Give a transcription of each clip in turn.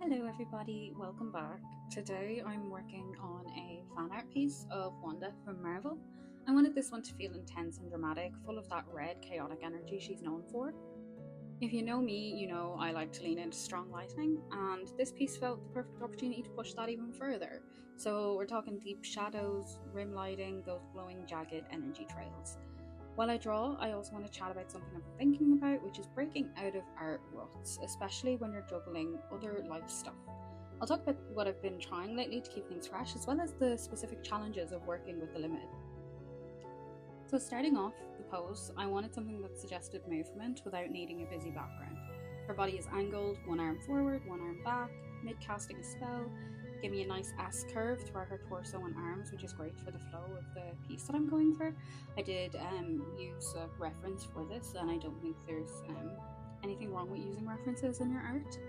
Hello everybody, welcome back. Today I'm working on a fan art piece of Wanda from Marvel. I wanted this one to feel intense and dramatic, full of that red chaotic energy she's known for. If you know me, you know I like to lean into strong lighting, and this piece felt the perfect opportunity to push that even further. So we're talking deep shadows, rim lighting, those glowing jagged energy trails. While I draw, I also want to chat about something I've been thinking about, which is breaking out of art ruts, especially when you're juggling other life stuff. I'll talk about what I've been trying lately to keep things fresh, as well as the specific challenges of working with the limited. So starting off the pose, I wanted something that suggested movement without needing a busy background. Her body is angled, one arm forward, one arm back, mid-casting a spell, give me a nice S curve throughout her torso and arms, which is great for the flow of the piece that I'm going for. I did use a reference for this, and I don't think there's anything wrong with using references in your art.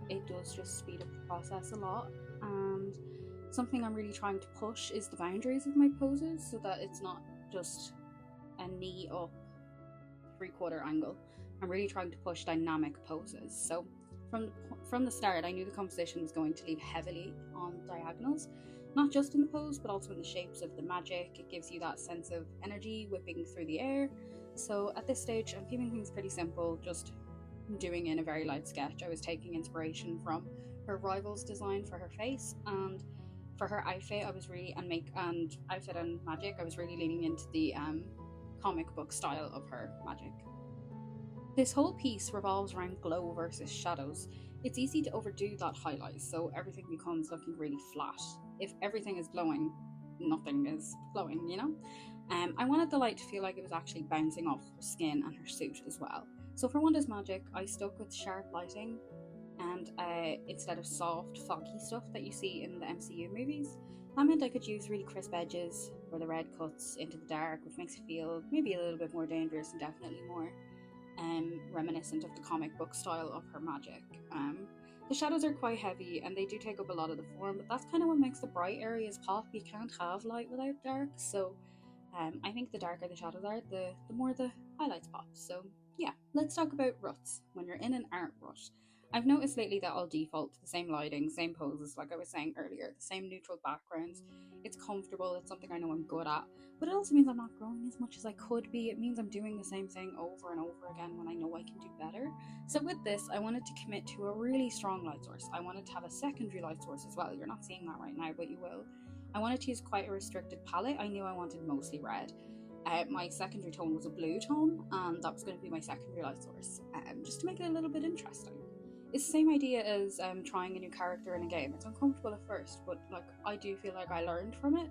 It does just speed up the process a lot, and something I'm really trying to push is the boundaries of my poses so that it's not just a knee up 3/4 angle. I'm really trying to push dynamic poses. So from the start, I knew the composition was going to lean heavily on diagonals, not just in the pose, but also in the shapes of the magic. It gives you that sense of energy whipping through the air. So at this stage, I'm keeping things pretty simple, just doing in a very light sketch. I was taking inspiration from her rival's design for her face, and for her outfit, I was really outfit and magic. I was really leaning into the comic book style of her magic. This whole piece revolves around glow versus shadows. It's easy to overdo that highlight, so everything becomes looking really flat. If everything is glowing, nothing is glowing, you know? I wanted the light to feel like it was actually bouncing off her skin and her suit as well. So for Wanda's magic, I stuck with sharp lighting, and instead of soft, foggy stuff that you see in the MCU movies, that meant I could use really crisp edges where the red cuts into the dark, which makes it feel maybe a little bit more dangerous and definitely more reminiscent of the comic book style of her magic. The shadows are quite heavy and they do take up a lot of the form, but that's kind of what makes the bright areas pop. You can't have light without dark, so I think the darker the shadows are, the more the highlights pop. So yeah, let's talk about ruts. When you're in an art rut, I've noticed lately that I'll default to the same lighting, same poses, like I was saying earlier, the same neutral backgrounds. It's comfortable, it's something I know I'm good at, but it also means I'm not growing as much as I could be. It means I'm doing the same thing over and over again when I know I can do better. So with this, I wanted to commit to a really strong light source. I wanted to have a secondary light source as well. You're not seeing that right now, but you will. I wanted to use quite a restricted palette. I knew I wanted mostly red. My secondary tone was a blue tone, and that was going to be my secondary light source, just to make it a little bit interesting. It's the same idea as trying a new character in a game. It's uncomfortable at first, but like I do feel like I learned from it.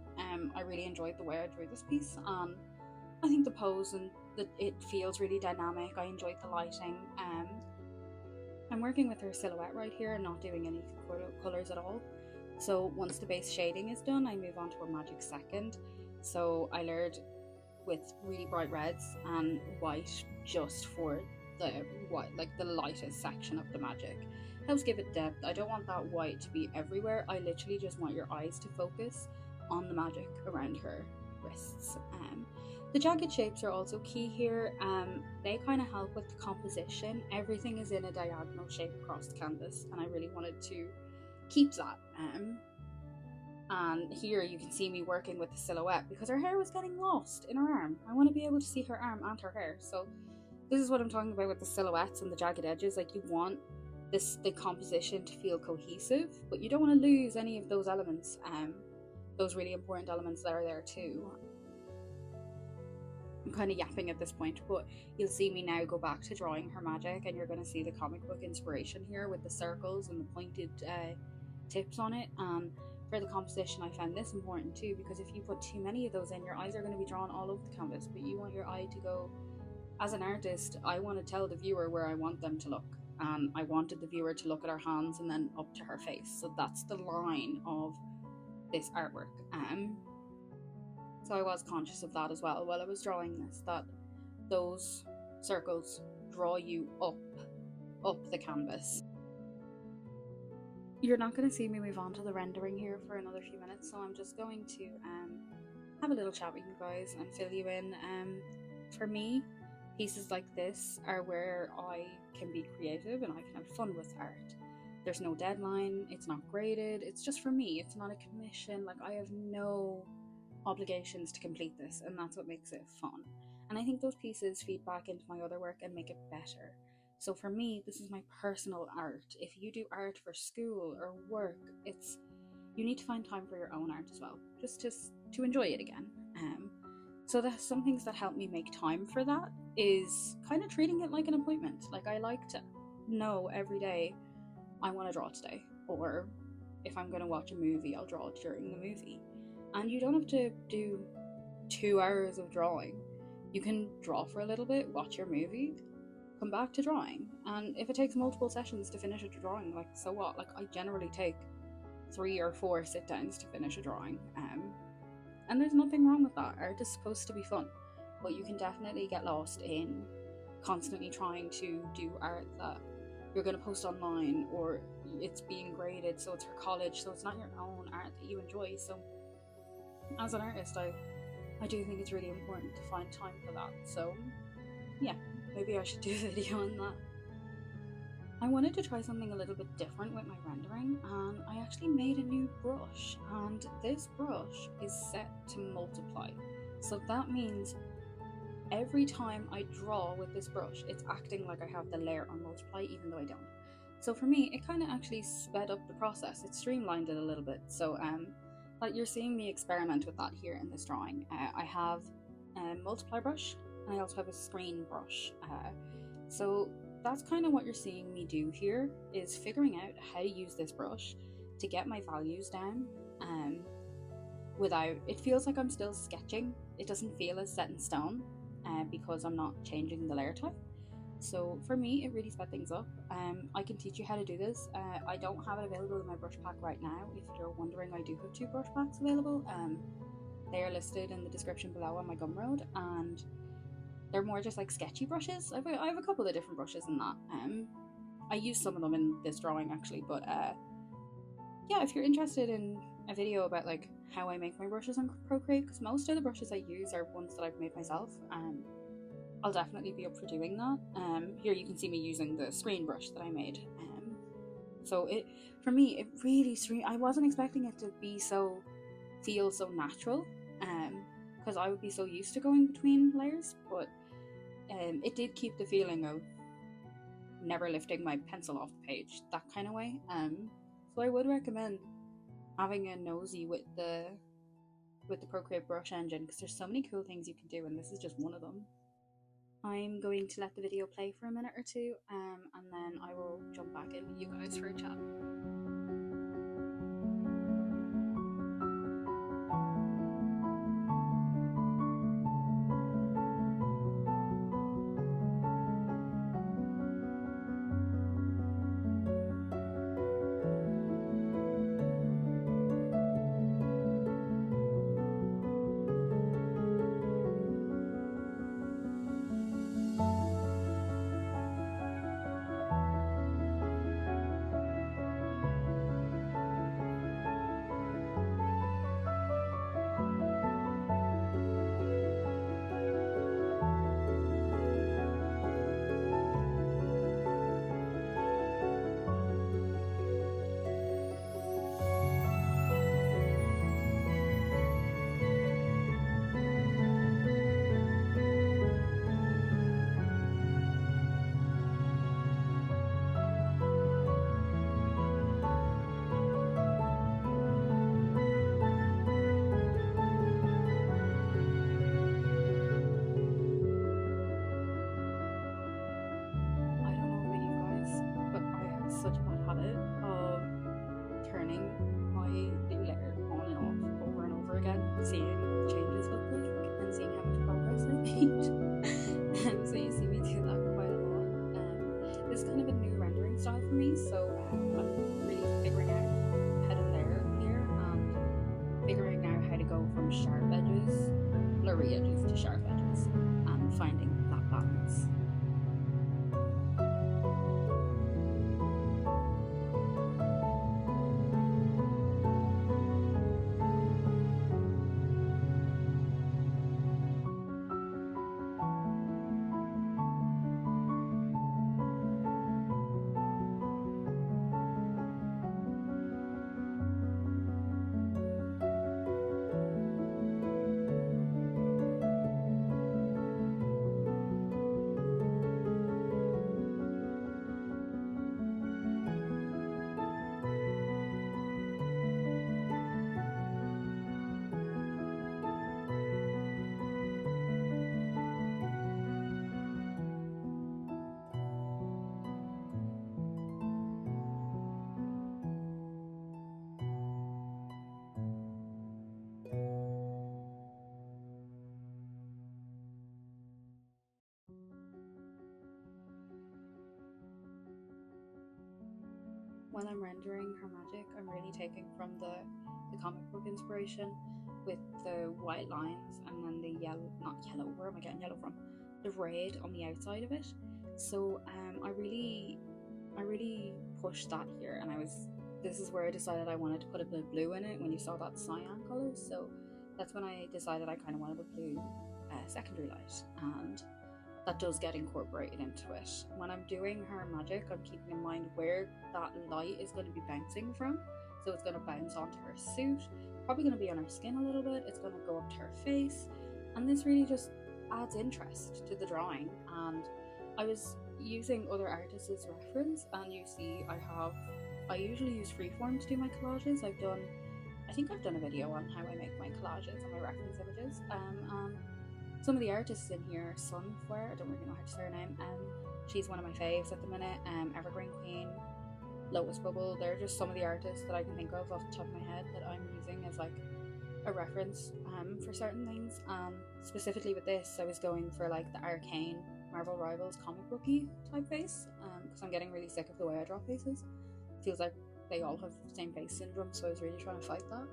I really enjoyed the way I drew this piece. I think the pose and it feels really dynamic. I enjoyed the lighting. I'm working with her silhouette right here and not doing any colors at all. So once the base shading is done, I move on to her magic second. So I layered with really bright reds and white just for the white, like the lightest section of the magic. Helps give it depth. I don't want that white to be everywhere. I literally just want your eyes to focus on the magic around her wrists. The jagged shapes are also key here. They kind of help with the composition. Everything is in a diagonal shape across the canvas, and I really wanted to keep that. And here you can see me working with the silhouette because her hair was getting lost in her arm. I want to be able to see her arm and her hair. So this is what I'm talking about with the silhouettes and the jagged edges. Like you want the composition to feel cohesive, but you don't want to lose any of those elements. Those really important elements that are there too. I'm kind of yapping at this point, but you'll see me now go back to drawing her magic, and you're going to see the comic book inspiration here with the circles and the pointed tips on it. For the composition, I found this important too, because if you put too many of those in, your eyes are going to be drawn all over the canvas, but you want your eye to go. As an artist, I want to tell the viewer where I want them to look, and I wanted the viewer to look at her hands and then up to her face. So that's the line of this artwork. So I was conscious of that as well while I was drawing this, that those circles draw you up the canvas. You're not going to see me move on to the rendering here for another few minutes, so I'm just going to have a little chat with you guys and fill you in. For me, pieces like this are where I can be creative and I can have fun with art. There's no deadline, it's not graded, it's just for me, it's not a commission. Like, I have no obligations to complete this, and that's what makes it fun. And I think those pieces feed back into my other work and make it better. So for me, this is my personal art. If you do art for school or work, it's you need to find time for your own art as well, just to enjoy it again. So that's some things that help me make time for that is kind of treating it like an appointment. Like, I like to know every day I want to draw today, or if I'm going to watch a movie, I'll draw during the movie. And you don't have to do 2 hours of drawing. You can draw for a little bit, watch your movie, come back to drawing. And if it takes multiple sessions to finish a drawing, like, so what? Like, I generally take 3 or 4 sit downs to finish a drawing. And there's nothing wrong with that. Art is supposed to be fun, but you can definitely get lost in constantly trying to do art that you're going to post online, or it's being graded, so it's for college, so it's not your own art that you enjoy. So as an artist, I do think it's really important to find time for that. So yeah, maybe I should do a video on that. I wanted to try something a little bit different with my rendering, and I actually made a new brush, and this brush is set to multiply. So that means every time I draw with this brush, it's acting like I have the layer on multiply, even though I don't. So for me, it kind of actually sped up the process. It streamlined it a little bit. So like, you're seeing me experiment with that here in this drawing. I have a multiply brush, and I also have a screen brush. So that's kind of what you're seeing me do here, is figuring out how to use this brush to get my values down without, it feels like I'm still sketching. It doesn't feel as set in stone because I'm not changing the layer type. So for me, it really sped things up. I can teach you how to do this. I don't have it available in my brush pack right now. If you're wondering, I do have 2 brush packs available. They are listed in the description below on my Gumroad, and they're more just like sketchy brushes. I have a couple of different brushes in that. I use some of them in this drawing actually, but yeah, if you're interested in a video about like how I make my brushes on Procreate, because most of the brushes I use are ones that I've made myself, I'll definitely be up for doing that. Here you can see me using the screen brush that I made. So for me, it really I wasn't expecting it to feel so natural, because I would be so used to going between layers, but it did keep the feeling of never lifting my pencil off the page, that kind of way. So I would recommend having a nosy with the Procreate brush engine, because there's so many cool things you can do, and this is just one of them. I'm going to let the video play for a minute or two, and then I will jump back in with you guys for a chat. Such a bad habit of turning my new layer on and off over and over again, seeing what the changes look like and seeing how much progress I made. So you see me do that quite a lot. This is kind of a new rendering style for me, so I'm really figuring out how to layer here and figuring out how to go from sharp edges, blurry edges to sharp edges, and finding that balance. when I'm rendering her magic, I'm really taking from the comic book inspiration with the white lines and then the yellow, not yellow, where am I getting yellow from? The red on the outside of it. So I really pushed that here, and this is where I decided I wanted to put a bit of blue in it when you saw that cyan colour. So that's when I decided I kind of wanted a blue secondary light, and that does get incorporated into it. When I'm doing her magic, I'm keeping in mind where that light is going to be bouncing from. So it's going to bounce onto her suit, probably going to be on her skin a little bit, it's going to go up to her face, and this really just adds interest to the drawing. And I was using other artists' reference, and you see I usually use freeform to do my collages. I think I've done a video on how I make my collages and my reference images. Some of the artists in here, Sunflower, I don't really know how to say her name, she's one of my faves at the minute, Evergreen Queen, LotusBubble, they're just some of the artists that I can think of off the top of my head that I'm using as like a reference for certain things. Specifically with this, I was going for like the Arcane Marvel Rivals comic booky type face, because I'm getting really sick of the way I draw faces. It feels like they all have the same face syndrome, so I was really trying to fight that.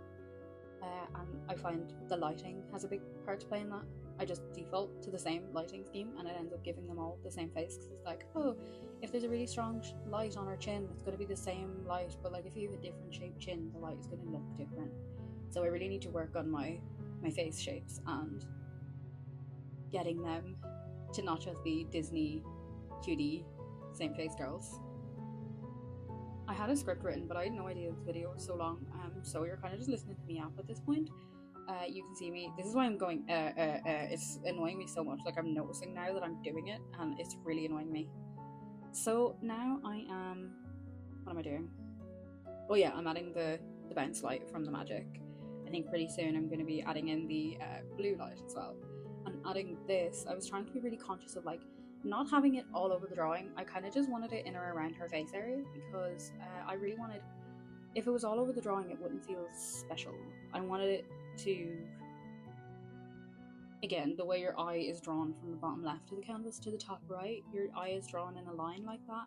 And I find the lighting has a big part to play in that. I just default to the same lighting scheme, and it ends up giving them all the same face, because it's like, oh, if there's a really strong light on her chin, it's going to be the same light, but like if you have a different shaped chin, the light is going to look different. So I really need to work on my face shapes and getting them to not just be Disney cutie same face girls. I had a script written, but I had no idea this video was so long, so you're kind of just listening to me up at this point. You can see me, this is why I'm going it's annoying me so much, like I'm noticing now that I'm doing it, and it's really annoying me. So now what am I doing? Oh yeah, I'm adding the bounce light from the magic. I think pretty soon I'm going to be adding in the blue light as well. And adding this, I was trying to be really conscious of like not having it all over the drawing. I kind of just wanted it in or around her face area, because I really wanted, if it was all over the drawing, it wouldn't feel special. I wanted it to, again, the way your eye is drawn from the bottom left of the canvas to the top right, your eye is drawn in a line like that,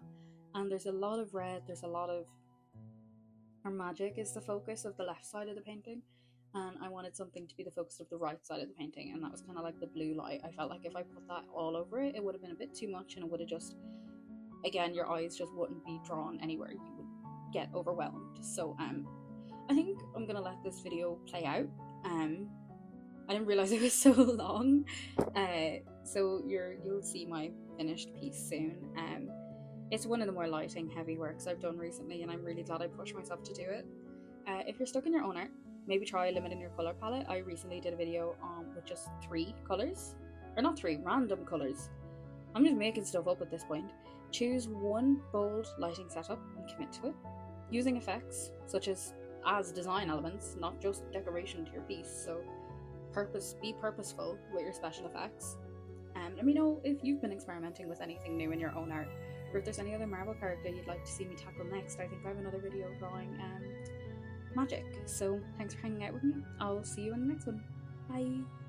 and there's a lot of red, there's a lot of, her magic is the focus of the left side of the painting, and I wanted something to be the focus of the right side of the painting, and that was kind of like the blue light. I felt like if I put that all over it, it would have been a bit too much, and it would have just, again, your eyes just wouldn't be drawn anywhere, you would get overwhelmed. So I think I'm gonna let this video play out. I didn't realize it was so long, so you'll see my finished piece soon. It's one of the more lighting heavy works I've done recently, and I'm really glad I pushed myself to do it. If you're stuck in your own art, maybe try limiting your color palette. I recently did a video with just 3 colors, or not 3, random colors. I'm just making stuff up at this point. Choose one bold lighting setup and commit to it, using effects such as design elements, not just decoration to your piece. So be purposeful with your special effects. Let me know if you've been experimenting with anything new in your own art, or if there's any other Marvel character you'd like to see me tackle next. I think I have another video drawing magic. So thanks for hanging out with me. I'll see you in the next one. Bye.